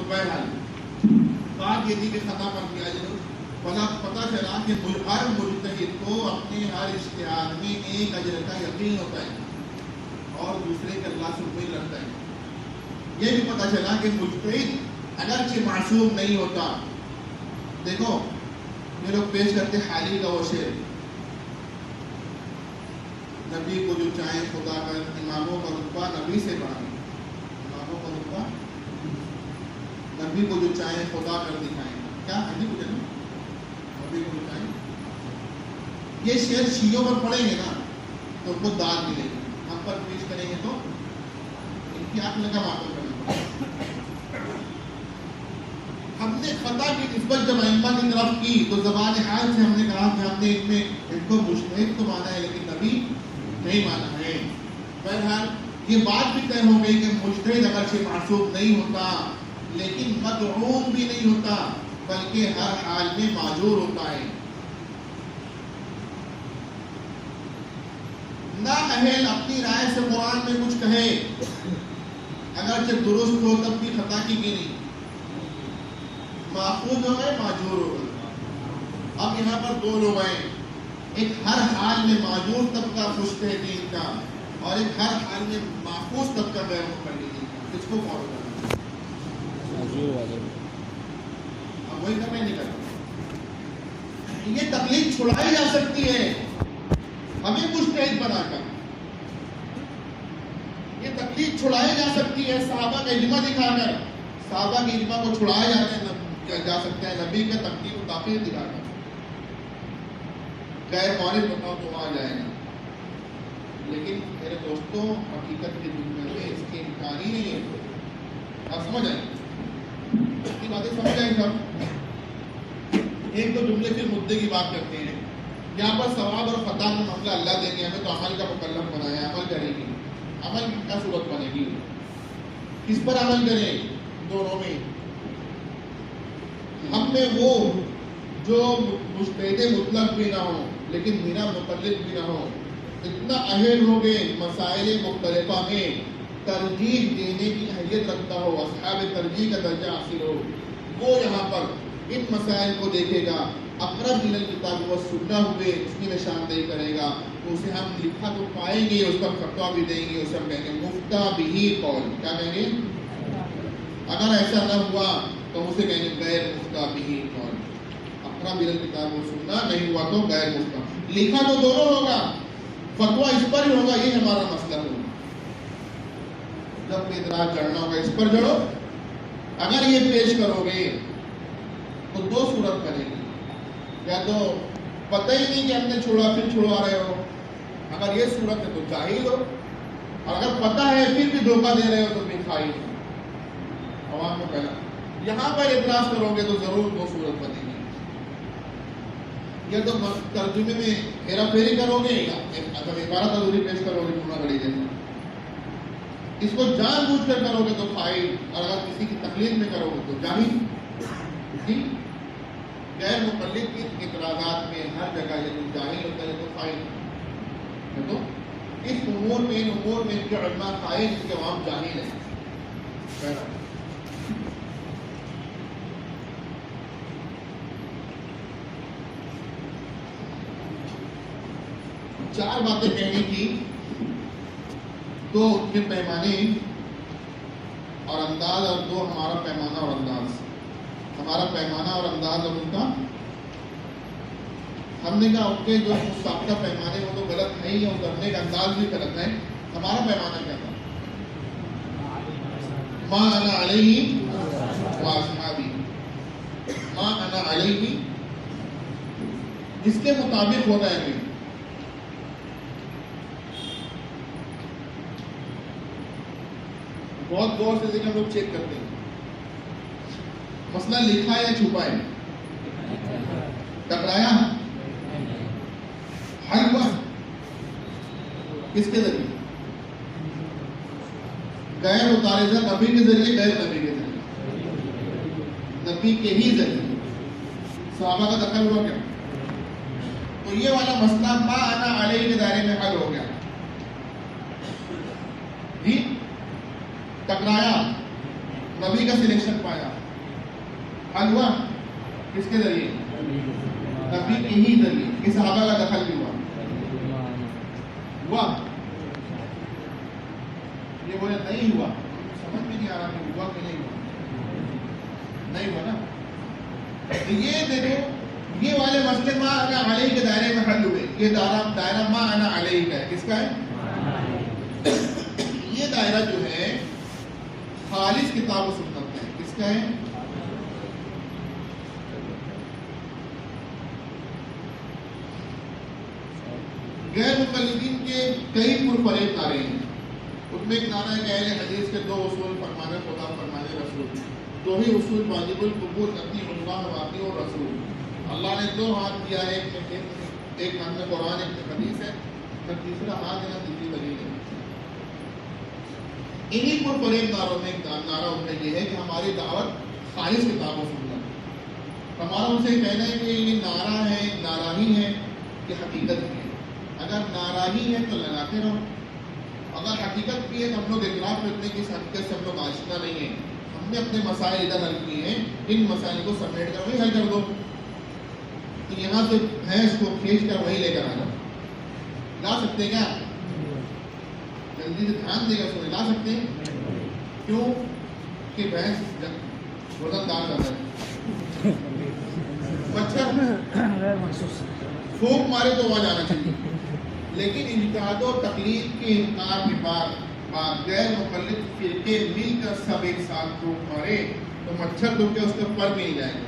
بہرحال بات یہ تھی کہ خطا پر کیا جائے، پتہ چلا کہ ہر مجتہد کو اپنے ہر اجتہاد میں ایک اجر کا یقین ہوتا ہے اور دوسرے کے اللہ سے امید رکھتا ہے۔ یہ بھی پتہ چلا کہ مجتہد اگرچہ معصوم نہیں ہوتا۔ دیکھو یہ لوگ پیش کرتے حالی کا وہ شعر، نبی کو جو چاہیں خدا کر، اماموں کا رتبہ نبی سے بڑھا، اماموں کا رتبہ نبی کو جو چاہیں خدا کر دکھائیں، کیا نبی کو چاہیں نبی کو جو چاہیں۔ یہ شعر شیعوں پر پڑھیں گے نا تو ان کو داد ملے گی، ہم پر پیش کریں گے تو ان کی عقل کا معقول کرنا پڑے گا۔ ہم نے خطا کی نسبت جب ائمہ کی طرف کی تو زبان حال سے ہم نے کہا کہ ہم نے ان کو مجتہد تو مانا ہے لیکن نبی نہیں مانا ہے۔ بہرحال یہ بات بھی طے ہو گئی کہ مجتہد اگرچہ معصوم نہیں ہوتا لیکن مدعوم بھی نہیں ہوتا، بلکہ ہر حال میں معذور ہوتا ہے۔ نااہل اپنی رائے سے قرآن میں کچھ کہے، اگرچہ درست ہو تب بھی خطا کی گنی، ماخوذ ہو گئے معذور ہو گئے۔ اب یہاں پر دو لوگ ہیں، ایک ہر حال میں معذور طبقہ مجتہدین کا اور ایک ہر حال میں ماخوذ طبقہ غیر مقلدین کا، کس کو فالو کرنا؟ اب وہی کرنا نہیں کرنا۔ یہ تقلید چھڑائی جا سکتی ہے ہمیں مجتہد بنا کر، یہ تقلید چھڑائی جا سکتی ہے صحابہ کا اجماع دکھا کر، صحابہ کے اجماع کو چھڑایا جا سکتا ہے نبی کا تقدیم و تاخیر دکھا کر۔ غیر مورد بتاؤ تو آ جائے گا، لیکن میرے دوستوں حقیقت کی دنیا میں اس کی امکان ہی نہیں ہے۔ آپ سمجھ آئیں اس کی باتیں سمجھ آئیں سب؟ ایک دو جملے پھر مدعے کی بات کرتے ہیں۔ یہاں پر ثواب اور خطا کا معاملہ اللہ دیں گے، ہمیں تو عمل کا مکلف بنایا، عمل کرے گی، عمل کی کیا صورت بنے گی، کس پر عمل کریں؟ دونوں میں ہم میں وہ جو مجتہد مطلق بھی نہ ہو لیکن میرا مقلد بھی نہ ہو، اتنا اہل ہو گئے مسائل مختلفہ میں ترجیح دینے کی اہلیت رکھتا ہو، اصحاب ترجیح کا درجہ حاصل ہو، وہ یہاں پر ان مسائل کو دیکھے گا، اقرب الی الکتاب والسنہ ہوئے اس کی نشاندہی کرے گا، تو اسے ہم لکھا تو پائیں گے، اس پر فتویٰ بھی دیں گے، اسے ہم کہیں گے مفتہ بہ قول، کیا کہیں گے؟ اگر ایسا نہ ہوا تو اسے کہیں گے غیر مفتہ بہ قول، اقرب الی الکتاب والسنہ، نہیں ہوا تو غیر مفتہ۔ لکھا تو دونوں ہوگا، فتویٰ اس پر ہی ہوگا، یہ ہمارا مسئلہ ہوگا۔ جب اعتراض جڑنا ہوگا اس پر جڑو، اگر یہ پیش کرو گے تو دو صورت کرے گی، یا تو پتہ ہی نہیں کہ ہم نے چھوڑا پھر چھوڑوا رہے ہو، اگر یہ صورت ہے تو جاہل ہو، اور اگر پتہ ہے پھر بھی دھوکہ دے رہے ہو تو بھی خائن ہو۔ عوام کو پہلا یہاں پر اعتراض کرو گے تو ضرور دو صورت بنے گی، یا تو ترجمے میں ہیرا پھیری کرو گے یا اگر عبارت ادھوری پیش کرو گے پورا گھڑی جیسا، اس کو جان بوجھ کر کرو گے تو فائل، اور اگر کسی کی تقلید میں کرو گے تو جاہل۔ جی غیر مقلد کی اعتراضات میں ہر جگہ یہ تو جاہل ہوتا ہے، یہ تو فائل ہے، تو اس امور میں ان امور میں ان کے علماء فائل، اس کے عوام جاہل ہیں۔ چار باتیں کہنی تھی، دو ان کے پیمانے اور انداز، اور دو ہمارا پیمانہ اور انداز۔ ہمارا پیمانہ اور انداز اور ان کا، ہم نے کہا ان کے جو سابقہ پیمانے وہ تو غلط ہے ہی، اور کرنے کا انداز بھی غلط ہے۔ ہمارا پیمانہ کیا تھا؟ ما انا علیہ واصحابی، ما انا علیہ، اس کے مطابق ہوتا ہے۔ بہت غور سے دیکھیں، ہم لوگ چیک کرتے ہیں مسئلہ لکھا ہے یا چھپا ہے، ٹکرایا، حل ہوا، کس کے ذریعے؟ غیر متعارضہ نبی کے ذریعے، غیر نبی کے ذریعے، نبی کے ہی ذریعے، صحابہ کا دخل ہوا کیا؟ تو یہ والا مسئلہ ما انا علیہ کے دائرے میں حل ہو گیا جی۔ ٹکرایا نبی کا سلیکشن پایا، حل ہوا کس کے ذریعے؟ نبی کے ہی ذریعے، کہ صحابہ کا دخل بھی ہوا یہ بولے نہیں ہوا، سمجھ میں نہیں آ رہا کہ ہوا کہ نہیں ہوا، نہیں ہوا نا. تو یہ دیکھو یہ والے مسئلے ما انا علیہ کے دائرے میں حل ہوئے. یہ دائرہ ما انا علیہ کا ہے، کس کا ہے؟ یہ دائرہ جو ہے خالص کتاب و سنت ہے، کس کا ہے؟ غیر مقلدین کے کئی پرفریب نعرے ہیں. اس میں ایک نعرہ ہے کہ اہل حدیث کے 2 اصول فرمان خدا فرمان رسول، 2 ہی اصول واجب القبول اپنی اللہ واقعی اور رسول. اللہ نے 2 ہاتھ دیا ہے، ایک ہاتھ میں قرآن ایک میں حدیث ہے، اور تیسرا ہاتھ ہے نا تیسری دلیل ہے. انہی پرفریب نعروں میں ایک نعرہ ان کا یہ ہے کہ ہماری دعوت خالص کتاب و سنت. ہمارا ان سے کہنا ہے کہ یہ نعرہ ہے، نعراہی ہے کہ حقیقت ہے. اگر ناراضی ہے تو لگاتے رہو، اگر حقیقت بھی ہے تو ہم لوگ اعتراف کرتے ہیں کہ اس حقیقت سے ہم لوگ آشنا نہیں ہیں. ہم نے اپنے مسائل ادھر حل کیے ہیں، ان مسائل کو سمیٹ کر وہی حل کر دو. تو یہاں سے بھینس کو کھینچ کر وہی لے کر آ جاؤ. لا سکتے کیا؟ جلدی سے دھیان دے گا سونے، لا سکتے ہیں؟ کیوں کہ بھینس وزن دار جاتا ہے، مچھر پھونک مارے تو وہاں جانا چاہیے. لیکن اجتہاد و تقلید کے انکار کے بعد غیر مقلد فرقے مل کر سب ایک ساتھ پھونک مارے تو مچھر تو کیا اس کے پر بھی نہیں جائے گا.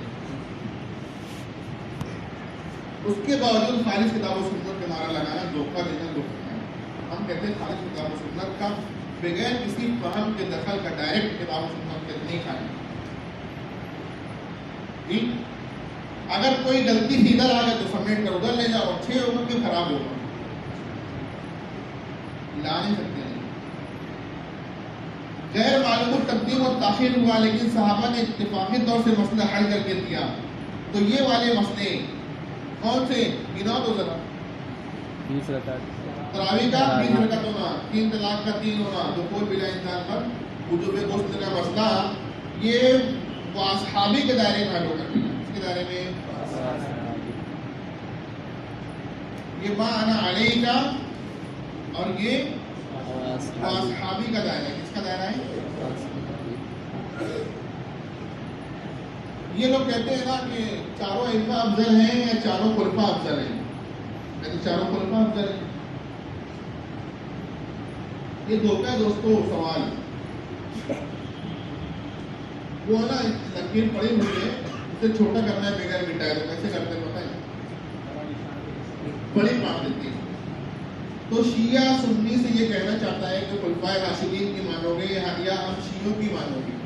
اس کے باوجود خالص کتاب و سنت کا نعرہ لگانا دھوکہ دینا دھوکہ ہے. ہم کہتے ہیں خالص کتاب و سنت کا بغیر کسی فہم کے دخل کا ڈائریکٹ کتاب و سنت کے نہیں کھانا. اگر کوئی غلطی سے ادھر آ گیا تو سمیٹ کر ادھر لے جاؤ، اچھے ہوگا کہ خراب ہوگا، لا نہیں سکتے. غیر معلوم تقدیم اور تاخیر ہوا لیکن صحابہ نے اتفاقی طور سے مسئلہ حل کر کے دیا. تو یہ والے مسئلے کون سے؟ گنا تو ذرا 20 رکعت تراویح کا 20 رکعت ہونا، 3 طلاق کا 3 ہونا، دخول بلا انسان پر وجوب غسل کا مسئلہ، یہ وہ اصحابی کے دائرے میں حل ہو کر دیا. اس کے دائرے میں یہ ما انا علیہ کا اور یہ اصحابی کا دائرہ ہے. کس کا دائرہ ہے؟ یہ لوگ کہتے ہیں نا کہ چاروں ائمہ افضل ہیں یا چاروں خلفاء افضل ہیں. کہتے چاروں خلفاء افضل ہیں. یہ دھوکہ ہے دوستو. سوال وہ نا لکیر پڑی ہوئی ہے، اسے چھوٹا کرنا ہے بغیر مٹائے تو کیسے کرتے ہیں پتہ ہے؟ بڑی مار دیتی ہے. تو شیعہ سنی سے یہ کہنا چاہتا ہے کہ خلفائے راشدین کی مانو گے یا ہم شیعوں کی مانو گے.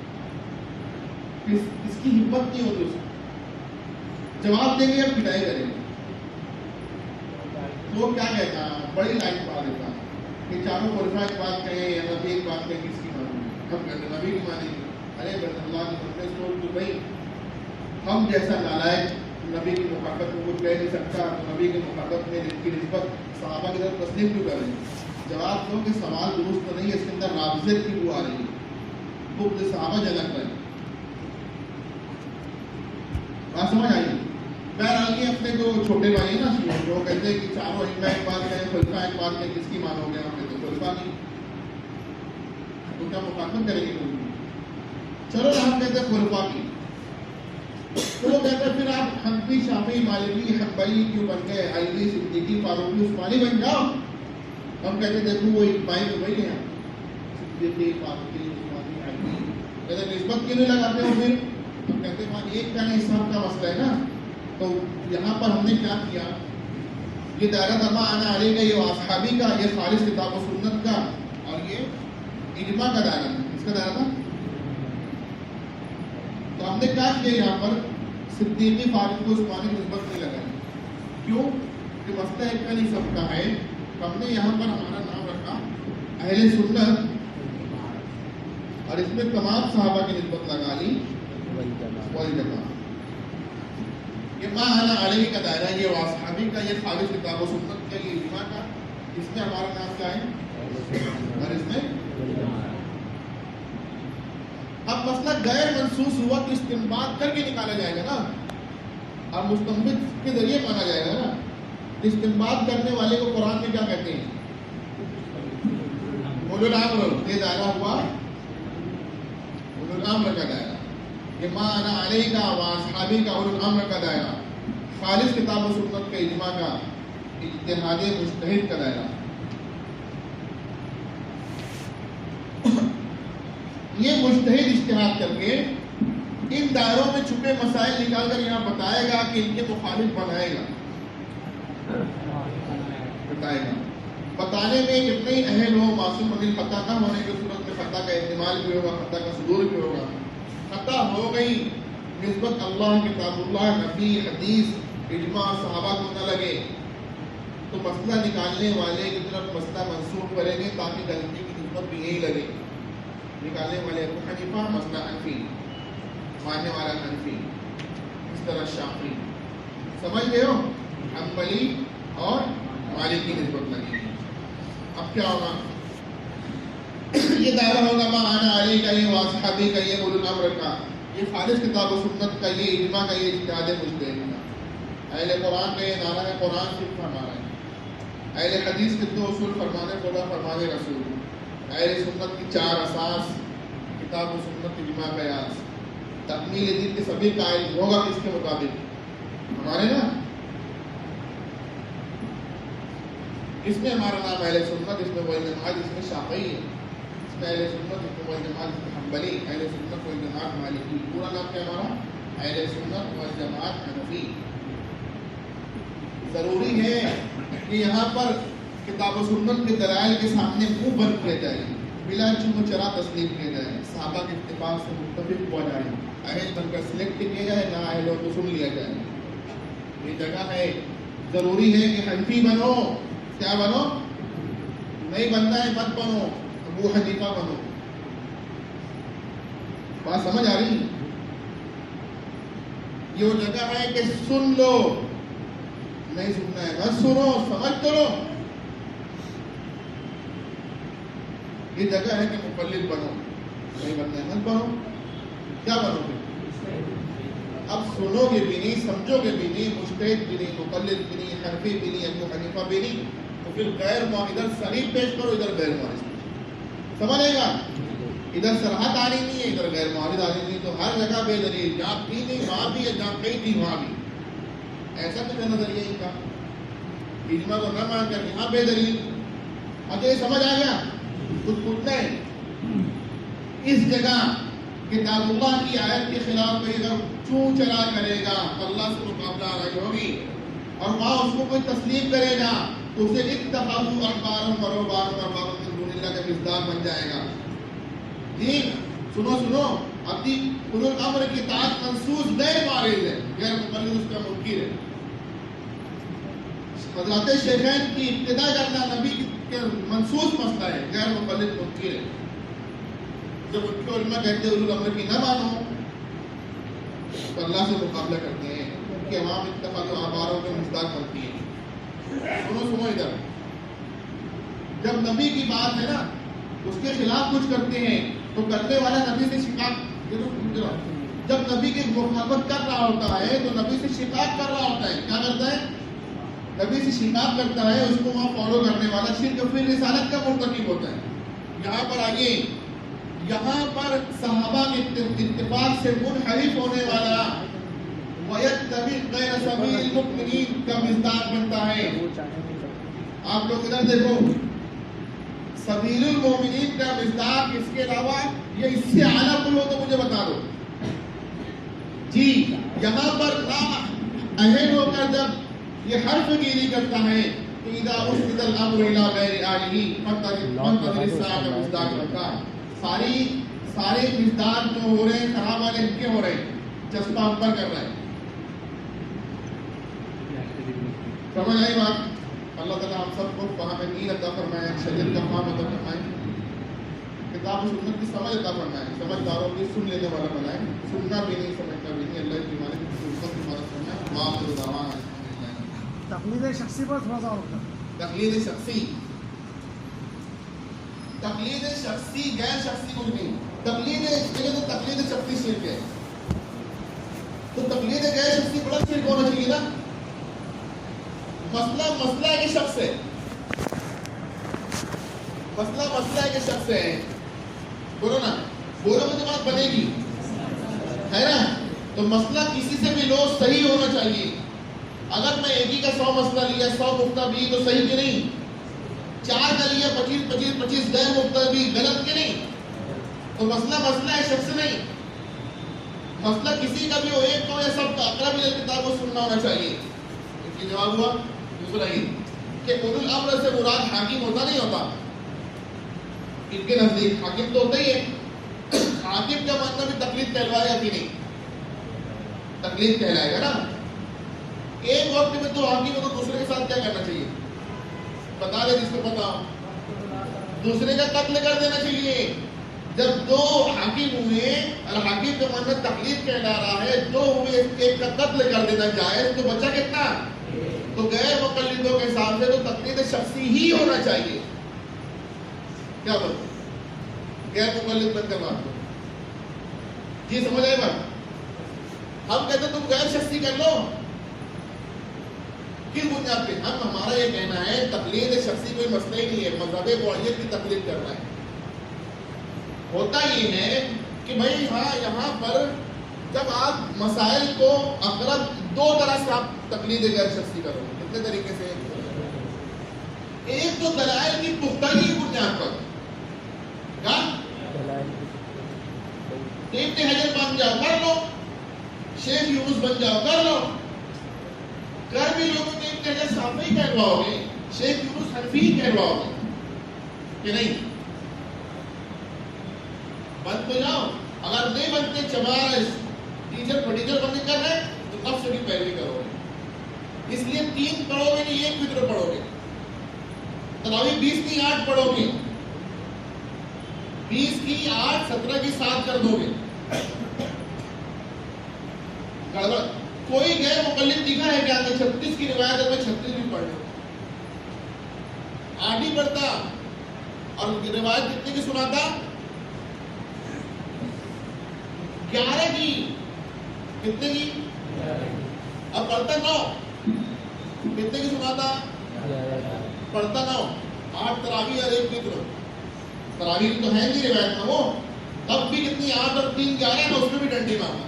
اس کی ہمت نہیں ہوتی. اس جواب دیں گے یا پٹائی کریں گے. تو وہ کیا کہتا ہے؟ بڑی لائن پا دیتا کہ چاروں خلفاء ایک بات کہیں یا نبی ایک بات کہیں، کس کی مانو گے؟ ہم کہتے نبی کی مانیں گے. ارے اللہ کی مجلس تو بھائی ہم جیسا نالائق نبی کی مخالفت میں کچھ کہہ نہیں سکتا، تو نبی کی مخالفت میں جن کی نسبت صحابہ کی طرف تسلیم کیوں کر رہے ہیں؟ جواب دو کہ سوال درست تو نہیں ہے، اس کے اندر رابطت کی وہ آ رہی ہے، بغض صحابہ جلک رہے ہیں. بات سمجھ آئیے؟ بہرحال یہ اپنے جو چھوٹے بھائی ہیں نا جو کہتے ہیں کہ چاروں ائمہ ایک بات کہیں، خلفاء ایک بات کہیں، کس کی مانو گے؟ ہم کہتے ہیں خلفاء کی. تو کیا مخالفت کریں گے؟ چلو ہم کہتے ہیں خلفاء کی. تو وہ کہتے ہیں پھر آپ حنفی، شافعی، مالکی، حنبلی کیوں بن گئے؟ علی، صدیقی، فاروقی، عثمانی بن جاؤ. ہم کہتے ہیں دیکھو وہ ایک بھائی تو وہی ہیں، صدیقی، فاروقی، عثمانی، علی. کہتے ہیں نسبت کیوں نہیں لگاتے ہو؟ پھر ہم کہتے ہیں ایک کا نہیں حساب کا مسئلہ ہے نا. تو یہاں پر ہم نے کیا کیا؟ یہ دائرہ تما آنا علی کا، یہ اصحابی کا، یہ خالص کتاب و سنت کا، اور یہ اجماع کا دائرہ تھا. کس کا دائرہ تھا؟ تو ہم نے کیا کیا یہاں پر؟ صدیقی، فاروقی، عثمانی نسبت نہیں لگائی. کیوں کہ مسئلہ ایک کا نہیں سب کا ہے. تو ہم نے یہاں پر ہمارا نام رکھا اہل سنت، اور اس میں تمام صحابہ کی نسبت لگا لی والجماعت. یہ ما انا علیہ کا دائرہ، یہ اصحابی کا، یہ خالص کتاب و سنت کا، یہ اجماع کا. اس میں ہمارا نام کیا ہے؟ اور اس میں اب مسئلہ غیر منصوص ہوا تو استنباط کر کے نکالا جائے گا نا، اب مستنبط کے ذریعے مانا جائے گا نا. استنباط کرنے والے کو قرآن میں کیا کہتے ہیں؟ اولو الامر. یہ دائرہ ہوا اولو الامر کا دائرہ، یہ ما انا علیہ کا واصحابی کا اولو الامر کا دائرہ، خالص کتاب و سنت کا اجماع کا اجتہاد مجتہد کا دائرہ. یہ مجتہد اجتہاد کر کے ان دائروں میں چھپے مسائل نکال کر یہاں بتائے گا کہ ان کے مخالف بنائے گا، بتائے گا. بتانے میں کتنے ہی اہل ہو، معصوم من الخطا نہ ہونے کی صورت میں خطا کا احتمال بھی ہوگا، خطا کا صدور بھی ہوگا. خطا ہو گئی نسبت اللہ، کتاب اللہ، نبی، حدیث، اجماع، صحابہ کو نہ لگے تو مسئلہ نکالنے والے کی طرف مسئلہ منسوخ کریں گے تاکہ غلطی کی نسبت بھی یہی لگے. نکالنے والے ابو حنیفہ مسئلہ حنفی، ماننے والا حنفی، اس طرح شافعی. سمجھ گئے ہو؟ حنبلی اور مالکی نسبت لگے. اب کیا ہوگا؟ یہ دائرہ ہوگا ما انا علی کا، یہ واصحابی کا، یہ اولو الامر کا، یہ خالص کتاب و سنت کا، یہ اجماع کا، یہ اجتہاد مجتہد کا. اہل قرآن کا یہ نعرہ ہے قرآن صرف ہمارا ہے. اہل حدیث کے دو اصول فرمانے خدا فرمانے رسول. اہل سنت کی چار اساس کتاب و سنت، اجماع، قیاس. تکمیل دین کے سبھی قائل ہوگا کس کے مطابق؟ ہمارے نا. اس میں ہمارا نام اہل سنت، اس میں والجماعت، اس میں شافعی ہے. اس میں اہل سنت، اس میں والجماعت، اس میں حنبلی. اہل سنت والجماعت مالکی. پورا نام کیا ہمارا؟ اہل سنت والجماعت حنفی. ضروری ہے کہ یہاں پر کتاب و سنت کے دلائل کے سامنے منہ بند کیا جائے، بلا چم و چرا تسلیم کیا جائے، صحابہ کے اتفاق سے متفق ہوا جائے، اہل بن کر سلیکٹ کیا جائے، نہ اہلوں کو سن لیا جائے. یہ جگہ ہے. ضروری ہے کہ حنفی بنو. کیا بنو؟ نہیں بننا ہے مت بنو، ابو حنیفہ بنو. بات سمجھ آ رہی؟ یہ وہ جگہ ہے کہ سن لو، نہیں سننا ہے مت سنو، سمجھ تو لو. یہ جگہ ہے کہ مقلد بنو، نہیں بننا ہے مت بنو. کیا بنو گے؟ اب سنو گے بھی نہیں، سمجھو گے بھی نہیں، مجتہد بھی نہیں، مقلد بھی نہیں، حنفی بھی نہیں، ابو حنیفہ بھی نہیں، تو پھر غیر ادھر صریح پیش کرو، ادھر غیر معارض. سمجھے گا؟ ادھر سرحد آنی نہیں ہے، ادھر غیر معارض آنی نہیں. تو ہر جگہ بے دلیل، جہاں تھی نہیں وہاں بھی ہے، جہاں کہیں تھی وہاں بھی. ایسا تو نظریہ ان کا اجماع کو نہ مان کر یہاں بے دلیل. اب یہ سمجھ آ گیا؟ کچھ پوچھنا ہے؟ اس جگہ کتاب اللہ کی آیت کے خلاف کوئی اگر چون چلا کرے گا تو اللہ سے مقابلہ آرائی ہوگی، اور وہاں اس کو کوئی تسلیم کرے گا تو اسے اتخاذوا احبارهم ورهبانهم اربابا من دون اللہ کا مصداق بن جائے گا. جی سنو ابھی اولو الامر کی اطاعت منصوص غیر معارض ہے، غیر مقلد اس کا منکر ہے. حضرات شیخین کی ابتدا کرنا نبی کے منصوص مسئلہ ہے، غیر مقلد منکر ہے. جب ان کے علماء کہتے ہیں اولو الامر کی نہ مانو تو اللہ سے مقابلہ کرتے ہیں، ان کے عوام اتخاذوا احبارهم کے مصداق بنتی ہے. سنو ادھر، جب نبی کی بات ہے نا اس کے خلاف کچھ کرتے ہیں تو کرنے والا نبی سے شکایت، جب نبی کی مخالفت کر رہا ہوتا ہے تو نبی سے شکایت کر رہا ہوتا ہے. کیا کرتا ہے؟ نبی سے شکایت کرتا ہے، اس کو وہاں فالو کرنے والا شرک فی رسالت کا مرتکب ہوتا ہے. یہاں پر آئیے، یہاں پر صحابہ کے اتفاق سے منحرف ہونے والا وَيَتَّبِعْ غَيْرَ سَبِيلِ الْمُؤْمِنِينَ کا مصداق بنتا ہے. آپ لوگ ادھر دیکھو، سبیل المومنین کا مصداق اس کے علاوہ یہ اس سے اعلیٰ کوئی ہو تو مجھے بتا دو. جی یہاں پر اہل ہو کر جب یہ حرف گیری کرتا ہے تو اذا اسند الامر الى غیر آلہ فانتظر الساعة کا مصداق بنتا ہے. سارے مصداق جو ہو رہے ہیں خراب والے ان کے ہو رہے ہیں، چسپا اوپر کر رہے ہیں. سمجھ آئی بات؟ اللہ تعالیٰ ہم سب کو فہم دین عطا فرمائے، شریعت کا فہم عطا فرمائے، کتاب و سنت کی سمجھ عطا فرمائے، سمجھداروں کی سن لینے والا بنائے، سننا بھی نہیں سمجھنا بھی نہیں. اللہ کی مالک کی سنت کی مدد فرمائے. وآخر دعوانا تقلید شخصی پر تھوڑا سا ہوتا ہے. تقلید شخصی غیر شخصی کچھ نہیں. تقلید شخصی شرک ہے. تو تقلید غیر شخصی بڑا شرک ہونا چاہیے نا. مسئلہ ہے کہ شخص ہے. مسئلہ ہے کہ شخص ہے. بولو نا, بولو گے تو بات بنے گی, ہے نا. تو مسئلہ کسی سے بھی لو صحیح ہونا چاہیے. اگر میں ایک ہی کا 100 مسئلہ لیا, 100 مفتہ بھی, تو صحیح کہ نہیں؟ 4 کا لیا 25 غیر مفتہ بھی, غلط کہ نہیں؟ تو مسئلہ ہے, شخص نہیں. مسئلہ کسی کا بھی ہو, ایک کو یا سب کا, اقرب الی الکتاب کو سننا ہونا چاہیے. اس کی جواب ہوا دوسرا ہی کہ اولو الامر سے مراد حاکم ہوتا نہیں ہوتا. ان کے نزدیک حاکم تو ہوتا ہی ہے. حاکم کا ماننا بھی تقلید کہلوایا کہ نہیں؟ تقلید کہلائے گا نا. ایک وقت میں تو حاکم کو دوسرے کے ساتھ کیا کرنا چاہیے؟ بتا دے جس کو پتا ہو. دوسرے کا قتل کر دینا چاہیے. جب 2 حاکم ہوئے اور حاکم کا ماننا تقلید کہلا رہا ہے, 2 ہوئے, ایک کا قتل کر دینا جائز, تو بچہ کتنا؟ تو غیر مقلدوں کے حساب سے تو تقلید شخصی ہی ہونا چاہیے. کیا بات؟ غیر مقلد بن کر بات کرو. جی سمجھ آئے بات؟ ہم کہتے تم غیر شخصی کر لو. کس بنیاد پہ؟ ہمارا یہ کہنا ہے تقلید شخصی کوئی مسئلہ ہی نہیں ہے, مذہب معین کی تقلید کرنا ہے. ہوتا یہ ہے کہ بھائی ہاں یہاں پر جب آپ مسائل کو اقرب 2 طرح سے آپ تقلید غیر شخصی کرو گے. کتنے طریقے سے؟ ایک تو دلائل کی پختگی کی بنیاد پر. کیا؟ ابن حجر بن جاؤ کر لو, شیخ یونس بن جاؤ کر لو. کر بھی لوگوں نے ابن حجر صاحب ہی کہلواؤ گے, شیخ یونس حنفی ہی کہلواؤ گے کہ نہیں؟ بن تو جاؤ. اگر نہیں بنتے, چمارا ٹیچر پروڈیوسر بننے کر رہے تو کب سے بھی پیروی کرو گے. اس لیے 3 پڑھو گے نہیں, 1 فکر پڑھو گے. تراویح 20 کی 8 پڑھو گے, 20 کی 8, 17 کی 7 کر دو گے. گڑبڑ. کوئی غیر مقلد دکھا ہے کیا کہ 36 کی روایت ہے, میں 36 بھی پڑھ لوں. 8 ہی پڑھتا اور روایت کتنے کی سناتا؟ 11 کی. کتنے کی؟ اب پڑھتا 9. کتنے کی سناتا؟ پڑھتا 9. 8 تراویح اور 1 فکر. تراویح تو ہے نہیں روایت میں, وہ تب بھی کتنی 8 اور 3 11 ہے, اس میں بھی ڈنڈی مارنا.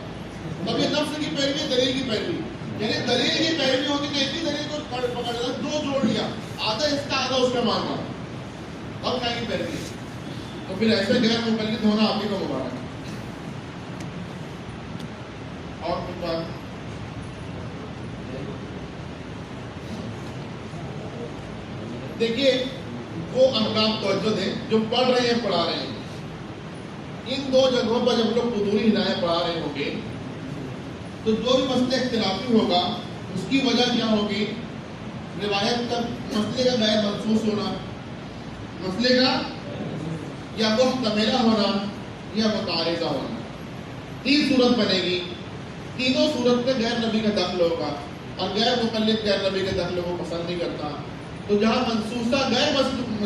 تب یہ نفس کی پیروی, دلیل کی پیروی. یعنی دلیل کی پیروی ہوتی تو ایک ہی دلیل کو پکڑ لیا, 2 جوڑ لیا, آدھا اس کا آدھا اس کا ماننا. اب کیا کی پیروی؟ تو پھر ایسے غیر مقلد ہونا آپ ہی کو مبارک ہے. اور کچھ بات؟ دیکھیے وہ احکام توجہ دیں جو پڑھ رہے ہیں, پڑھا رہے ہیں. ان 2 جگہوں پر جب لوگ حضوری ہدایت پڑھا رہے ہوں گے تو جو بھی مسئلہ اختلافی ہوگا اس کی وجہ کیا ہوگی؟ روایت کا مسئلے کا غیر منصوص ہونا, مسئلے کا یا محتملہ ہونا یا متعارضہ ہونا. 3 صورت بنے گی. تینوں صورت میں غیر نبی کا دخل ہوگا اور غیر مقلد غیر نبی کے دخل کو پسند نہیں کرتا. تو جہاں منصوصہ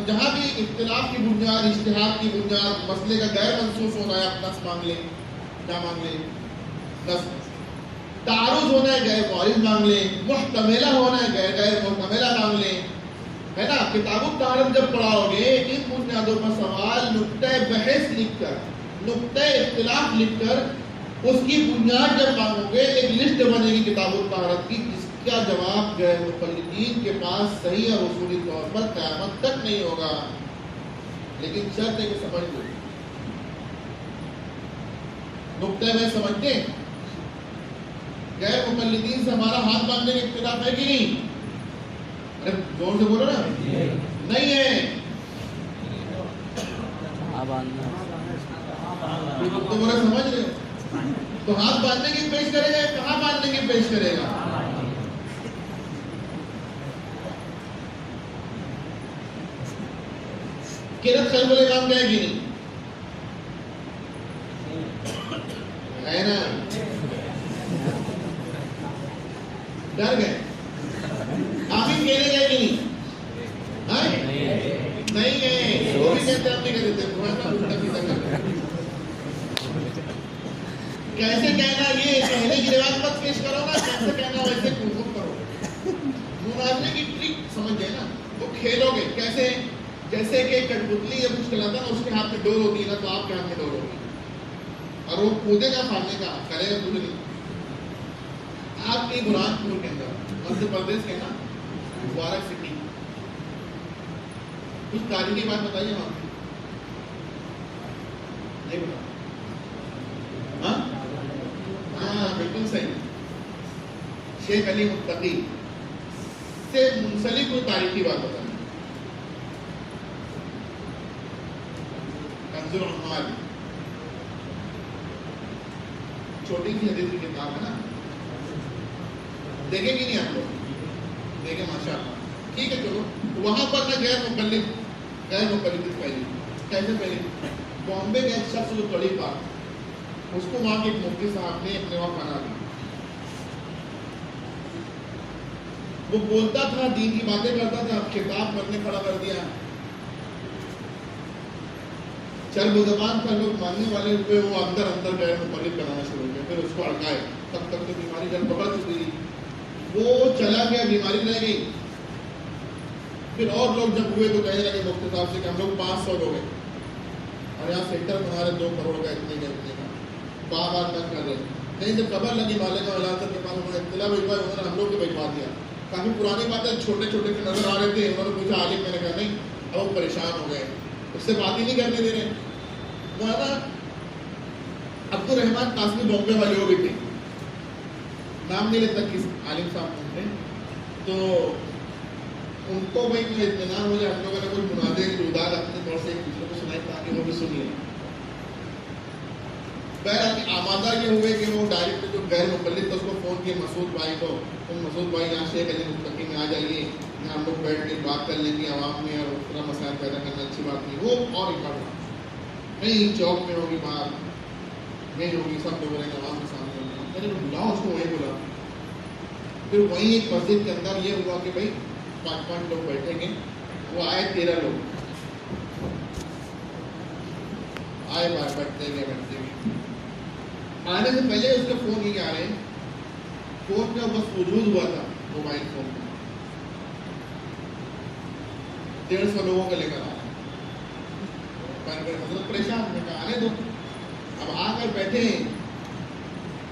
جہاں بھی اختلاف کی بنیاد, اجتہاد کی بنیاد مسئلے کا غیر منصوص ہونا ہے, آپ 10 مانگ لیں. کیا مانگ لیں؟ 10. تعارض ہونا ہے, غیر معارض مانگ لیں. محتملہ ہونا ہے, غیر محتملہ مانگ لیں, ہے نا. کتاب الطہارت جب پڑھاؤ گے ان بنیادوں پر سوال نقطہ بحث لکھ کر, نقطہ اختلاف لکھ کر اس کی بنیاد جب مانگو گے, ایک لسٹ بنے گی کتاب الطہارت کی, جس کا جواب غیر مقلدین کے پاس صحیح اور اصولی طور پر قیامت تک نہیں ہوگا. لیکن شرط ہے کہ سمجھ لو. نقطہ میں سمجھتے ہیں غیر مقلدین سے ہمارا ہاتھ باندھنے کا اختلاف ہے کہ نہیں؟ ارے زور سے بولو نا. نہیں ہے. تو بولے سمجھ رہے ہو؟ تو ہاتھ باندھنے کی پیش کرے گا, کہاں باندھنے کی پیش کرے گا؟ کرت خلف الامام گئے کہ نہیں؟ ہے نا. ڈر گئے. آمین کہنے گئے کہ نہیں؟ نہیں گئے. وہ بھی کہتے ہم نہیں کہتے تھے. کیسے کہنا یہ کہنے کی روایت مت پیش کرو نا، کیسے کہنا ویسے خود کرو. مناظرے کی ٹرک سمجھ گئے نا، وہ کھیلو گے کیسے؟ جیسے کہ کٹپتلی جب کچھ کھلاتا نا اس کے ہاتھ میں ڈور ہوتی ہے نا، تو آپ کے ہاتھ میں ڈور ہوگی اور وہ کودے گا پھاڑنے کا، کرے گا کچھ نہیں. آپ کی برہانپور کے اندر مدھیہ پردیش کے نا مبارک سٹی، کچھ تاریخی بات بتائیے وہاں پہ. نہیں بتا؟ ہاں بالکل صحیح. شیخ علی متقی سے منسلک کوئی تاریخی بات بتائیں. کنز العمال چھوٹی سی حدیث کی کتاب ہے نا، دیکھیں گے نہیں آپ لوگ؟ دیکھیں ماشاء اللہ. ٹھیک ہے چلو. وہاں پر میں غیر مقلد پہلی کیسے پہلی بامبے کے ایک شخص جو بڑی بات، اس کو وہاں کے ایک مفتی صاحب نے اپنے وہاں بنا دیا. وہ بولتا تھا، دین کی باتیں کرتا تھا، کتاب پڑھنے کھڑا کر دیا. چرب زبان پر لوگ ماننے والے ہوئے، وہ اندر اندر غیر مقلد بنانا شروع کیا. پھر اس کو اڑکائے، تب تک تو بیماری جب پکڑ چکی تھی. وہ چلا گیا، بیماری رہ گئی. پھر اور لوگ جب ہوئے تو کہنے لگے مفتی صاحب سے کہ ہم لوگ 500 لوگ ہیں اور یہاں سینٹر بنا رہے 2 کروڑ کا، اتنے کا بار بار تک کر رہے. کہیں جب خبر لگی مالک اور علاقہ کے پاس، انہوں نے اطلاع بھجوائی، انہوں نے ہم لوگ کو بھجوا دیا. کافی پرانی باتیں چھوٹے چھوٹے سے نظر آ رہے تھے. انہوں نے پوچھا عالم، میں نے کہا نہیں. اب وہ پریشان ہو گئے، اس سے بات ہی نہیں کرنے دے رہے. مولانا عبد الرحمان قاسمی بامبے والے وہ بھی تھے، نام نہیں لیتا کس عالم صاحب تھے. تو ان کو بھائی میں اطمینان ہو جائے، ہم لوگوں نے کچھ مناظرے کی رداد اپنے طور سے ایک دوسرے کو سنائی تاکہ وہ بھی سن لیں. بہرحال آمادہ یہ ہوئے کہ وہ ڈائریکٹ جو غیر مقلد تھا اس کو فون کیے مسعود بھائی کو، تم مسعود بھائی یہاں شیخ علی متقی میں آ جائیے، یہاں ہم لوگ بیٹھ کے بات کر لیں گے عوام میں، اور اتنا مسائل پیدا کرنا اچھی بات نہیں. وہ اور ایک بات نہیں، چوک میں ہوگی بات، نہیں ہوگی، سب لوگ رہیں گے عوام کے سامنے ہوگی. میں نے بلاؤ اس کو، وہیں بلا. پھر وہیں ایک مسجد کے اندر یہ ہوا کہ بھائی 5 لوگ بیٹھیں گے. وہ آئے 13 لوگ آئے، بار بیٹھتے گئے. آنے سے پہلے اس کے فون ہی آ رہے ہیں. فون کا بس وجود ہوا تھا موبائل فون کا، 150 لوگوں کو لے کر آ رہے ہیں. حضرت پریشان نے کہا آنے دو. اب آ کر بیٹھے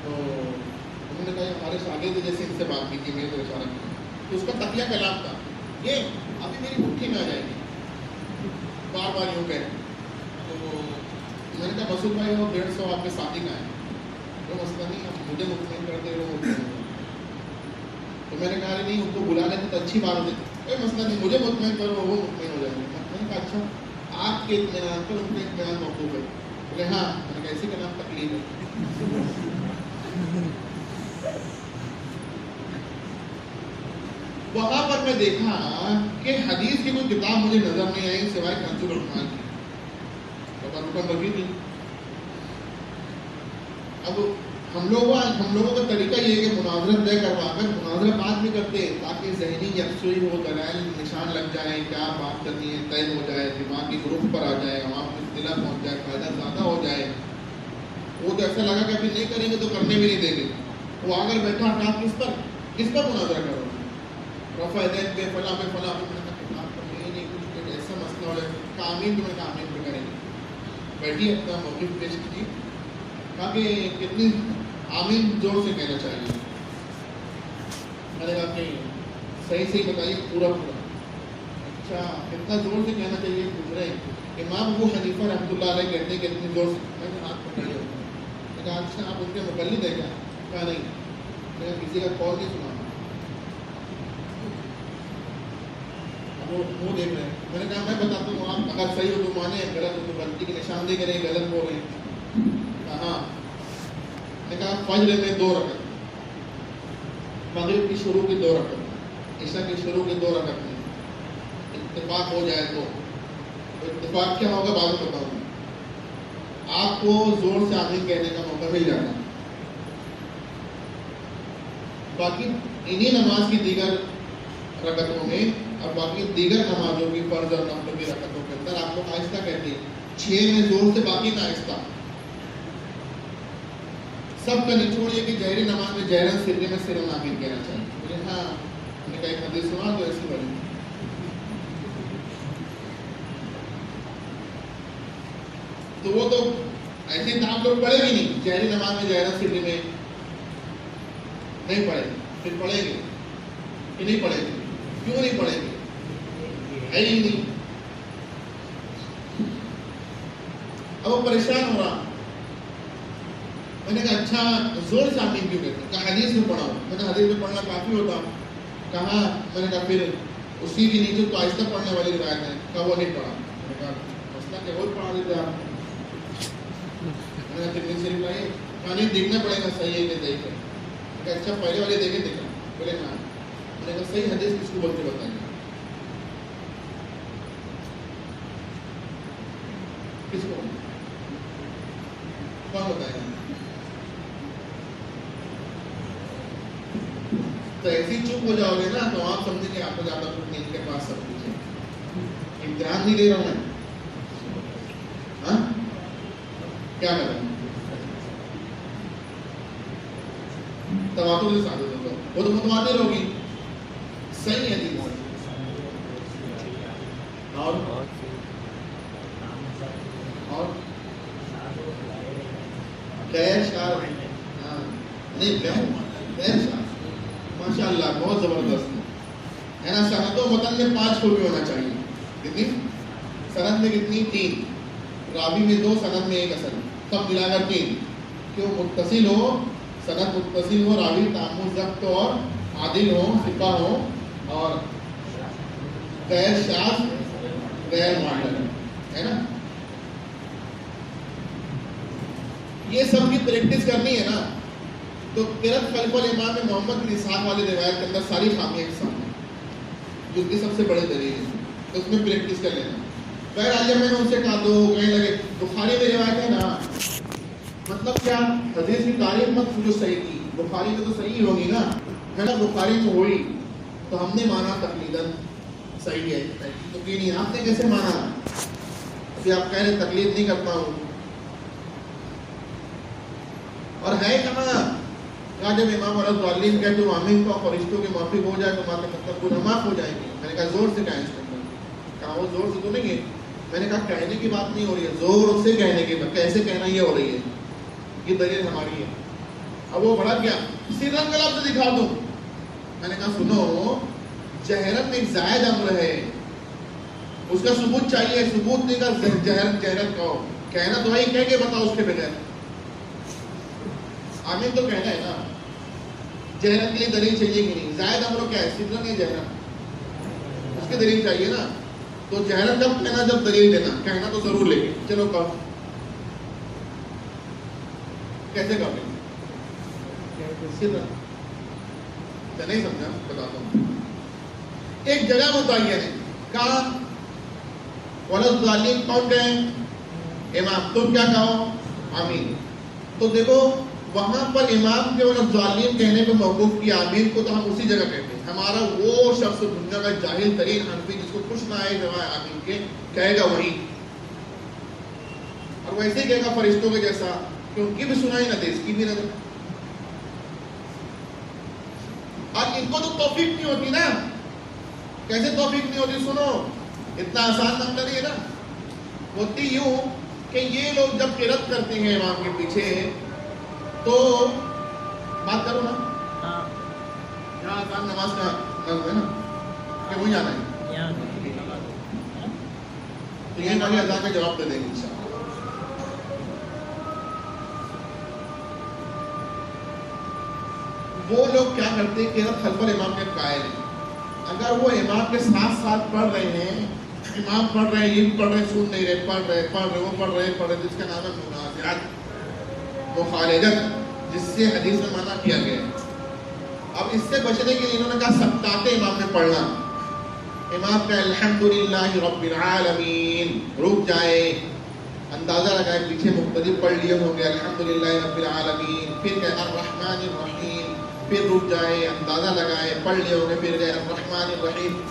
تو انہوں نے کہا ہمارے شاگرد جیسے ان سے بات کی میرے تو اشارہ کیا. تو اس کا تقیہ کلام تھا، یہ ابھی میری مٹھی میں آ جائے گی، بار بار یوں کہہ. تو میں نے کہا مسعود بھائی وہ 150 آپ کے ساتھی کا ہے، وہ مسئلہ نہیں، آپ مجھے مطمئن کرتے ہو. تو میں نے کہا نہیں، ان کو بلا لیتے تو اچھی بات ہوتی، کوئی مسئلہ نہیں، مجھے مطمئن کرو، وہ مطمئن ہو جائیں گے. میں نے کہا اچھا آپ کے اطمینان پر ان کے اطمینان موقوف ہے. بولے ہاں. میں نے کہا اسی کا نام تکلیف ہے. وہاں پر میں دیکھا کہ حدیث کی کوئی کتاب مجھے نظر نہیں آئی سوائے کنز العمال کی. رقم لگی تھی. اب ہم لوگوں کا طریقہ یہ ہے کہ مناظرت طے کروا کر مناظرہ بات بھی کرتے ہیں تاکہ ذہنی یکسوئی ہو، دلائل نشان لگ جائے، کیا بات کرنی ہے طے ہو جائے، دماغ کی گروپ پر آ جائے، عوام کو اطلاع پہنچ جائے، فائدہ زیادہ ہو جائے. وہ تو ایسا لگا کہ ابھی نہیں کریں گے تو کرنے بھی نہیں دیں گے. وہ آ کر بیٹھا آپ کس پر مناظرہ کرو، رفع دین پہ فلاں پہ فلاں پہ. میں نے کہا کتاب پڑھنی نہیں، کچھ ایسا مسئلہ ہو جائے تعمیر تو میں تعمیر پہ کریں گے. بیٹھیے اپنا موقف پیش کیجیے تاکہ کتنی آمین زور سے کہنا چاہیے. میں نے کہا کہ صحیح بتائیے پورا. اچھا کتنا زور سے کہنا چاہیے پوچھ رہے ہیں. امام ابو حنیفہ رحمۃ اللہ علیہ کہتے ہیں کہ اتنی زور سے. میں نے ہاتھ پکڑ لیا. میں نے کہا اچھا آپ ان کے مقلد ہیں کیا؟ کہا نہیں. میں نے کسی کا کال نہیں سنا. وہ منہ دیکھ رہے ہیں. میں نے کہا میں بتاتا ہوں، آپ اگر صحیح ہو تو مانے، غلط ہو تو غلطی کی نشاندہی کریں، غلط بول رہے ہیں. کہا میں نے کہا فجر میں 2 رکعت، مغرب کی شروع کی 2 رکعت، عشاء کی شروع کی 2 رکعت میں اتفاق ہو جائے تو اتفاق کیا ہوگا بعد میں بتاؤں گا. آپ کو زور سے آمین کہنے کا موقع مل جاتا ہے. باقی انہی نماز کی دیگر رکعتوں میں اور باقی دیگر نمازوں کی فرض اور نفل کی رکعتوں کے اندر آپ لوگ آہستہ کہتے ہیں. 6 میں زور سے، باقی میں آہستہ. سب کا نچوڑ یہ کہ جہری نماز میں جہرن سرے میں سرن آمین کہنا چاہیے. بولے ہاں, میں نے کہا ایک حدیث سنا تو ایسی بڑی. تو وہ تو ایسے آپ لوگ پڑھے بھی نہیں, جہری نماز میں جہرن سرے میں نہیں پڑھے, پھر پڑھیں گے کہ نہیں پڑھیں گے؟ کیوں نہیں پڑھیں گے؟ ہے ہی نہیں. اب وہ پریشان ہو رہا. میں نے کہا اچھا زور سے آمین کیوں کہتے ہیں؟ کہا حدیث میں پڑھا ہوں. میں نے حدیث میں پڑھنا کافی ہوتا. کہا میں نے کہا پھر اسی کی نیچے تو آہستہ پڑھنے والی روایت ہے. کہا وہ نہیں پڑھا. میں نے کہا مسئلہ کہ وہ پڑھا دیتے آپ. میں نے کہا کتنی سی روایت؟ کہا نہیں دیکھنا پڑے گا صحیح ہے کہ ضعیف ہے. میں کہا اچھا پہلے والے دیکھے دیکھا. بولے ہاں. میں نے کہا صحیح حدیث کس کو بول کے بتائیں گے؟ کس کو کون بتائے گا؟ تو ایسی چپ ہو جاؤ گے نا تو آپ سمجھیں کہ آپ کو زیادہ کچھ نہیں, ان کے پاس سب کچھ ہے. امتحان نہیں دے رہا ہوں میں. ہاں کیا کریں؟ تواتر سے ثابت ہوگا, وہ تو متواتر ہوگی. صحیح ہے جی. اور غیر شار, ہاں نہیں غیر شار, ماشاء اللہ بہت زبردست ہے نا. سند و متن میں 5 خوبی ہونا چاہیے. کتنی سند میں؟ کتنی؟ 3. راوی میں 2, سند میں 1 اصل, سب ملا کر 3. کیوں؟ متصل ہو, سند متصل ہو, راوی تامل ضبط اور عادل ہو, ثقہ ہو, اور غیر شاذ غیر معلل ہے نا. یہ سب کی پریکٹس کرنی ہے نا. تو قرأت خلف الامام میں محمد بن اسحاق والی روایت کے اندر ساری خامیاں ایک سامنے, جو کی سب سے بڑے دلیل ہے, تو اس میں پریکٹس کر لینا. بہرحال جب میں نے ان سے کہا تو کہنے لگے بخاری میں روایت ہے نا. مطلب کیا؟ حدیث کی تعریف مت جو صحیح کی, بخاری میں تو صحیح ہوگی نا. میں نے بخاری میں ہوئی تو ہم نے مانا تقلیداً صحیح ہے. تو کہ نہیں, آپ نے کیسے مانا؟ ابھی آپ کہہ رہے تقلید نہیں کرتا ہوں, اور ہے کہاں؟ کہا جب امام الضالین کہتے تو آمین کو فرشتوں کے موافق ہو جائے تو ماتے مطلب گناہ معاف ہو جائیں گے. میں نے کہا زور سے کہیں اس کے اندر. کہا وہ زور سے تو نہیں ہے. میں نے کہا کہنے کی بات نہیں ہو رہی ہے, زور سے کہنے کی بات, کیسے کہنا یہ ہو رہی ہے, یہ دلیل ہماری ہے. اب وہ بڑا کیا سیدھا کلام سے دکھا دوں. میں نے کہا سنو, جہرت ایک زائد امر ہے, اس کا ثبوت چاہیے. ثبوت نہیں کا جہرت کہو, کہنا تو وہی کہہ کے بتاؤ اس کے بغیر. آمین تو کہنا ہے نا. جہرت کے لیے دلیل چاہیے کہ نہیں؟ زائد امر کیا ہے؟ سدرن یا جہرت, اس کی دلیل چاہیے نا. تو جہرت جب کہنا, جب دلیل دینا, کہنا تو ضرور لے کے چلو کہو. کیسے کہو گے؟ نہیں سمجھا, بتاتا ہوں. ایک جگہ متعین ہے, کہاں؟ والضالین کون کہیں؟ امام. تم کیا کہو؟ آمین. تو دیکھو وہاں پر امام کے والضالین کہنے پہ موقوف کی آمین کو تو ہم اسی جگہ کہتے ہیں. ہمارا وہ شخص دنیا کا جاہل ترین حنفی جس کو کچھ نہ آئے جوائے آمین کے, کہے گا وہی, اور ویسے ہی کہے گا فرشتوں کے جیسا, کہ ان کی بھی سنائی نہ دے, اس کی بھی نہ دے. اور ان کو تو توفیق نہیں ہوتی نا. کیسے توفیق نہیں ہوتی؟ سنو, اتنا آسان معاملہ نہیں ہے نا. ہوتی یوں کہ یہ لوگ جب قرأت کرتے ہیں امام کے پیچھے تو بات کرو نا, یہاں آسان نماز کا نظم ہے نا, کہ وہی آنا ہے. تو یہ کبھی اذان کا جواب دے دیں گے انشاءاللہ. وہ لوگ کیا کرتے ہیں کہ خلف الامام کے قائل ہیں. اگر وہ امام کے ساتھ ساتھ پڑھ رہے ہیں, امام پڑھ رہے ہیں, یہ پڑھ رہے, سن نہیں رہے, پڑھ رہے, وہ پڑھ رہے, جس کا نام ہے منازعات, مخالجت, جس سے حدیث میں منع کیا گیا. اب اس سے بچنے کے لیے انہوں نے کہا سبقات امام میں پڑھنا. امام کا الحمدللہ رب العالمین, رک جائے, اندازہ لگائے پیچھے مقتدی پڑھ لیے ہوں گے الحمدللہ رب العالمین, پھر کہ الرحمن الرحیم, پھر رک جائے, اندازہ لگائے, پڑھ لیے ہوں گے, پھر گئے الرحمن الرحیم,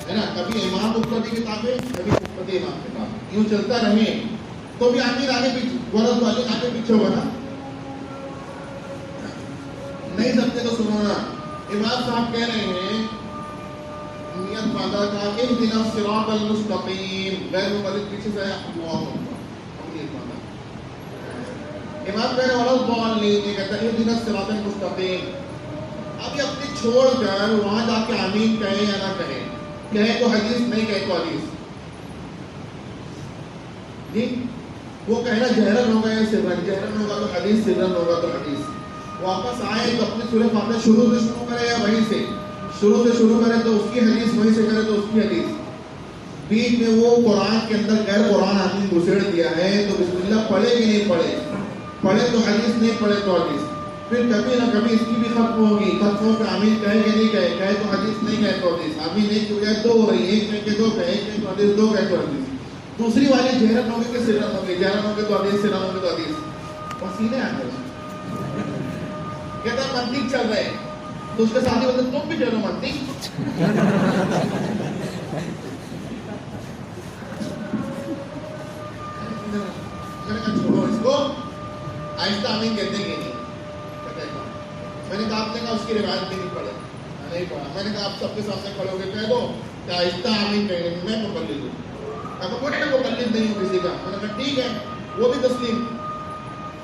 ہے نا. کبھی امام مقتدی کتابیں, کبھی مقتدی امام کتابیں, یوں چلتا رہے تو بھی آمین آگے پیچھے, غرض والے آگے پیچھے ہوگا نا. نہیں سمجھے تو سنو نا. امام صاحب کہہ رہے ہیں نیت باندھا کا اہدنا الصراط المستقیم، غیر مبلغ پیچھے سے اللہ اکبر، ہم نیت باندھا. امام کہہ رہے ہیں غلط ضالین، یہ کہتا ہے اہدنا الصراط المستقیم. اب یہ اپنے چھوڑ کر وہاں جا کے آمین کہیں یا نہ کہیں، کہے تو حدیث، نہیں کہے تو حدیث. جی وہ کہنا جہرن ہوگا یا سرن، جہرن ہوگا تو حدیث، سرن ہوگا تو حدیث. واپس آئے تو اپنی سورہ فاتحہ شروع سے شروع کرے یا وہیں سے شروع سے شروع کرے تو اس کی حدیث، وہیں سے کرے تو اس کی حدیث. بیچ میں وہ قرآن کے اندر غیر قرآن آمین گھسیڑ دیا ہے تو بسم اللہ پڑھے کہ نہیں پڑھے، پڑھے تو حدیث، نہیں پڑھے تو حدیث. پھر کبھی نہ کبھی اس کی بھی ختم ہوگی، ختم ہو کر آمین کہے کہ نہیں کہے، کہے تو حدیث، نہیں کہے تو حدیث. آمین ایک کی بجائے دو ہو رہی ہے، ایک کہے کہ دو کہے، ایک کہے تو حدیث، دو کہے تو حدیث. دوسری والی جہرن ہوگی کہ سرن ہوگی، جہرن ہوگی تو حدیث، سرن ہوگی تو حدیث. پسینے آ گئے. کہتا ہے منطق چل رہے ہیں تو اس کے ساتھ ہی بولتے تم بھی چلو منطق. میں نے کہا چھوڑو اس کو، آہستہ آمین کہتے ہیں کہ نہیں. میں نے کہا آپ نے کہا اس کی روایت بھی نہیں پڑھے، نہیں پڑھا. میں نے کہا آپ سب کے سامنے کھڑے ہو کے کہہ دو کہ آہستہ آمین کہیں گے، میں مقلد ہوں. اب وہ مقلد نہیں ہوں کسی کا. میں نے کہا ٹھیک ہے، وہ بھی تسلیم.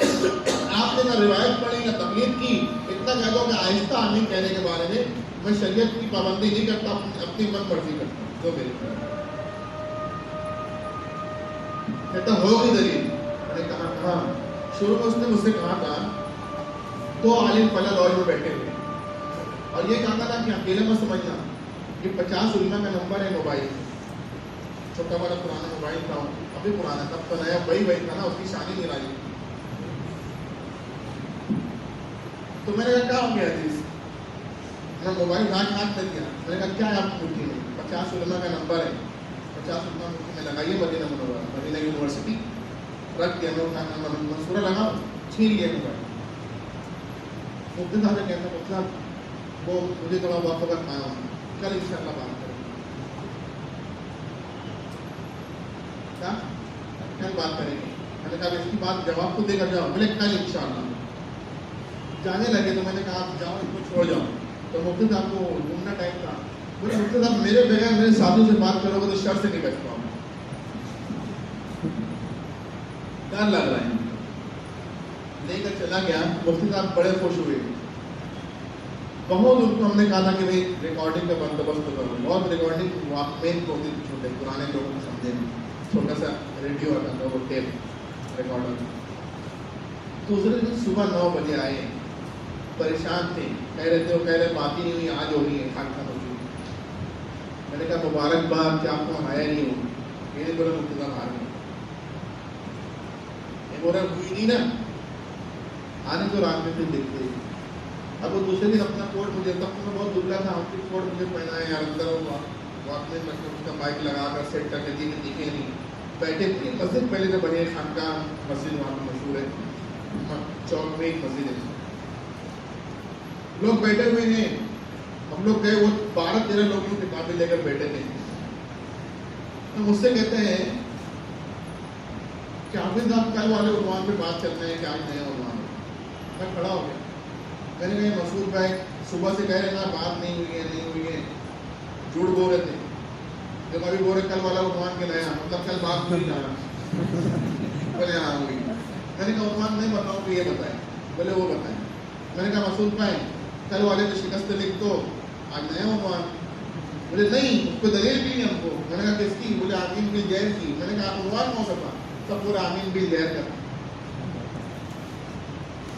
آپ نے نہ روایت پڑھی نہ تقلید کی، اتنا کہہ دو کہ آہستہ آمین کہنے کے بارے میں میں شریعت کی پابندی نہیں کرتا، اپنی من مرضی کرتا ہوں جو میری. کہتا ہوگی دلیل. میں نے کہا ہاں. شروع میں اس نے مجھ سے کہا تھا دو عالم فلاں لوج میں بیٹھے ہوئے اور یہ کہا تھا کہ اکیلے مت سمجھنا، یہ 50 علماء کا نمبر ہے موبائل. چھوٹا والا پرانا موبائل تھا، ابھی پرانا، تب تو نیا وہی تھا نا، اس کی شان ہی نہیں رہی. تو میں نے کہا کیا ہو گیا حدیث؟ میں موبائل ہاتھ کر دیا. میں نے کہا کیا ہے آپ مٹھی میں؟ 50 علماء کا نمبر ہے، 50 علماء مٹھی میں لگائیے. مدینہ منورہ، مدینہ یونیورسٹی رکھ دیا. میں منصورہ لگا، چھین لیا موبائل. مفتی صاحب نے کہتا مفتی صاحب وہ مجھے تھوڑا بہت وقت آیا ہوں، کل ان شاء اللہ بات کریں. کیا کل بات کریں گے؟ میں نے کہا اس کی بات جواب کو دے کر جاؤ. بولے کل ان شاء اللہ. جانے لگے تو میں نے کہا آپ جاؤ، اس کو چھوڑ جاؤ. تو مفتی صاحب کو گھومنا ٹائم تھا. بولے مفتی صاحب میرے بغیر میرے ساتھیوں سے بات کرو گے تو شر سے نہیں بچ پاؤں. ڈر لگ رہا ہے. لے کر چلا گیا. مفتی صاحب بڑے خوش ہوئے. بہت ان کو ہم نے کہا تھا کہ بھائی ریکارڈنگ کا بندوبست کرو. بہت ریکارڈنگ مین ہوتی تھی، چھوٹے پرانے لوگوں کو سمجھے میں چھوٹا سا ریڈیو آتا تھا، وہ ٹیپ ریکارڈر. دوسرے دن صبح 9 بجے آئے، پریشان تھے. کہہ رہے تھے وہ کہہ رہے بات ہی نہیں ہوئی، آج ہو رہی ہے خان خان ہوتی. میں نے کہا مبارکباد کہ آپ کو آیا نہیں ہو. میرے بڑے مفتی صاحب آ گئے. بول رہا ہوئی نہیں نا، آنے تو رات میں پھر دیکھتے. اب وہ دوسرے دن اپنا کوٹ مجھے، تب تو میں بہت دبلا تھا، اپنی کوٹ مجھے پہنا ہے یار. اندر واک میں اس کا بائک لگا کر سیٹ کر کے دی کہ دکھے نہیں. بیٹھے تھے مسجد پہلے سے بنے، خانقاہ مسجد وہاں پہ مشہور ہے، چوک میں ایک مسجد ہے. لوگ بیٹھے ہوئے ہیں. ہم لوگ گئے، وہ 12-13 لوگ کتابیں لے کر بیٹھے تھے. تو مجھ سے کہتے ہیں کہ حافظ صاحب کل والے عنوان پہ بات کرتے ہیں کہ آج نیا عنوان. میں کھڑا ہو گیا. میں نے کہا مسعود بھائی صبح سے کہہ رہے نا بات نہیں ہوئی ہے، نہیں ہوئی ہے، جھوٹ بول رہے تھے. جب ابھی بول رہے کل والا عنوان کے نیا، مطلب کل بات نہیں رہا. بولے ہاں ہوئی. میں نے کہا عنوان نہیں بتاؤں کہ یہ بتائیں. بولے وہ بتائیں. میں نے کہا مسعود بھائی کل والے تو شکست لکھ دو، آج نیا عنوان. بولے نہیں، اس کو دلیل بھی نہیں ہم کو. میں نے کہا کس کی؟ بولے آمین بن زید کی. میں نے کہا عنوان کون سا تھا؟ سب پورا آمین بن زید کا.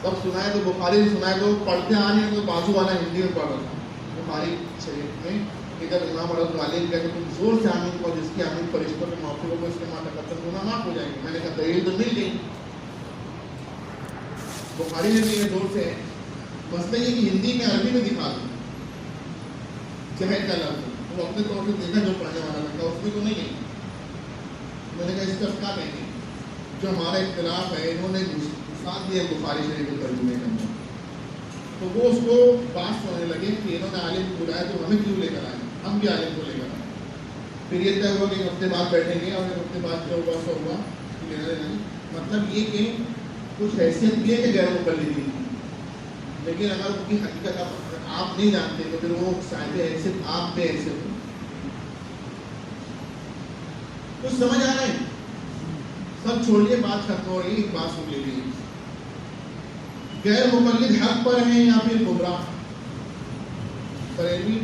سب سنائے تو بخاری سے سنائے تو پڑھتے آنے تو بازو والا ہندی میں پڑھ رہا تھا. بخاری شریف میں ادھر امام رحمۃ اللہ علیہ کہ تم زور سے آمین کو، جس کی آمین فرشتوں کے موقعوں کو اس کے ماں تقدم گناہ معاف ہو جائیں گے. میں نے کہا دلیل تو مل گئی، بخاری نے بھی یہ زور سے. مسئلہ یہ کہ ہندی میں عربی میں دکھا دوں جہد کا لفظ، وہ اپنے طور سے دیکھا جو پڑھنے والا لگتا اس میں تو نہیں ہے. میں نے کہا اس کا کیا کہیں گے؟ جو ہمارا اختلاف ہے انہوں نے ساتھ دیا بخاری شریف کے ترجمے کے اندر. تو وہ اس کو بات سننے لگے کہ انہوں نے عالم کو بلایا تو ہمیں کیوں لے کر آئے، ہم بھی عالم کو لے کر آئے. پھر یہ طے ہوا کہ ایک ہفتے بعد بیٹھیں گے، اور ایک ہفتے بعد جو ہوا سو ہوا. مطلب یہ کہ کچھ حیثیت بھی ہے کہ غیر مقلدین کی. لیکن اگر ان کی حقیقت آپ نہیں جانتے تو پھر وہ صاحب حیثیت آپ بے حیثیت ہو. کچھ سمجھ آ رہا ہے؟ سب چھوڑیے، بات ختم ہو رہی ہے، ایک بات سن لیجیے. غیر مقلد حق پر ہیں یا پھر گمراہ؟ بریلوی،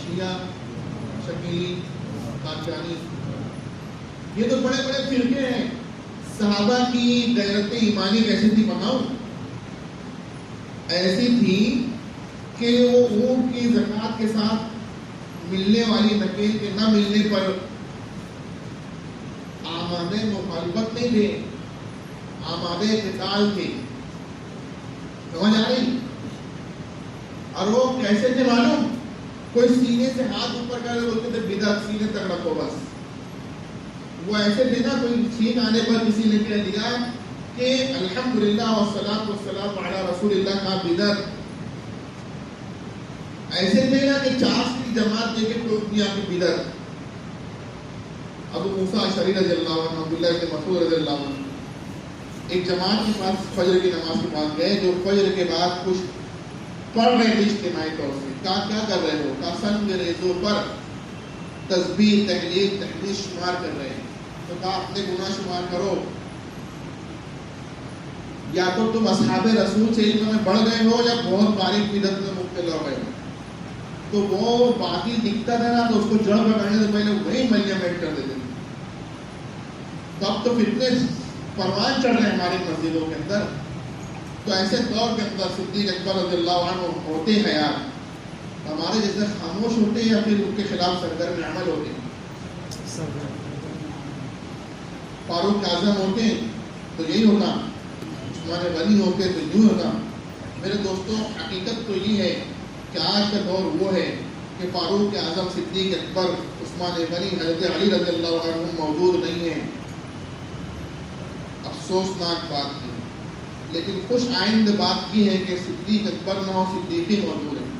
شیعہ، شکیلی، قادیانی، یہ تو بڑے بڑے فرقے ہیں. صحابہ کی غیرت ایمانی کیسی تھی بتاؤ؟ ایسی تھی کہ وہ اونٹ کی زکوٰۃ کے ساتھ ملنے والی نکیل کے نہ ملنے پر آمادے مخالفت نہیں تھے، آمادے قتال تھے. سمجھ آ رہی؟ اور وہ کیسے تھے معلوم؟ کوئی سینے سے ہاتھ اوپر کر بولتے تھے بدعت، سینے تک رکھو بس. وہ ایسے تھے نا، کوئی چھینک آنے پر کسی نے کہہ دیا کہ الحمدللہ والصلاۃ والسلام علی رسول اللہ کا بدعت. ایسے تھے نا کہ 4 کی جماعت دے کے ٹوک دیا کہ بدعت. ابو موسیٰ اشعری رضی اللہ عنہ، عبداللہ بن مسعود رضی اللہ عنہ ایک جماعت کے پاس فجر کی نماز کے بعد گئے، جو فجر کے بعد کچھ پڑھ رہے تھے اجتماعی طور سے. کہا کیا کر رہے ہو؟ کہا سنگ ریزوں پر تسبیح، تحلیل، تحمید شمار کر رہے ہیں. تو کہا اپنے گناہ شمار کرو، یا تو تم اصحاب رسول سے علم میں بڑھ گئے ہو یا بہت باریک بدعت میں مبتلا ہو گئے ہو. تو وہ باقی دکھتا تھا نا، تو اس کو جڑ پکڑنے سے پہلے وہی ملیمنٹ کر دیتے تھے. تو اب تو فتنے پروان چڑھ رہے ہیں ہماری مسجدوں کے اندر. تو ایسے دور کے اندر صدیق اکبر رضی اللہ عنہ ہوتے ہیں یار، ہمارے جیسے خاموش ہوتے ہیں یا پھر ان کے خلاف سرگرم عمل ہوتے ہیں؟ فاروق اعظم ہوتے تو یہی ہوتا، عثمان غنی ہوتے تو یوں ہوتا. میرے دوستوں، حقیقت تو یہ ہے کہ آج کا دور وہ ہے کہ فاروق اعظم، صدیق اکبر، عثمان غنی، حضرت علی رضی اللہ عنہ موجود نہیں ہیں. افسوسناک بات ہے، لیکن خوش آئند بات یہ ہے کہ صدیق اکبر نہ ہو صدیقی موجود ہیں،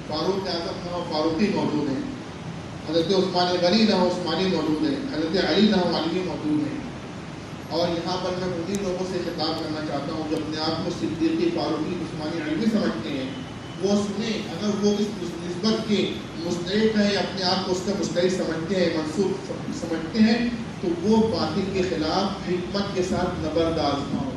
فاروق اعظم نہ ہو فاروقی موجود ہیں، حضرت عثمان غنی نہ ہو عثمانی موجود ہیں، حضرت علی نہ ہو علی موجود ہیں. اور یہاں پر میں انہیں لوگوں سے خطاب کرنا چاہتا ہوں جو اپنے آپ کو صدیقی، فاروقی، عثمانی، علی سمجھتے ہیں. وہ سنیں، اگر وہ اس نسبت کے مستحق ہیں یا اپنے آپ کو اس کا مستحق سمجھتے ہیں، منصوب سمجھتے ہیں، تو وہ باطل کے خلاف حکمت کے ساتھ نبرداز نہ ہو.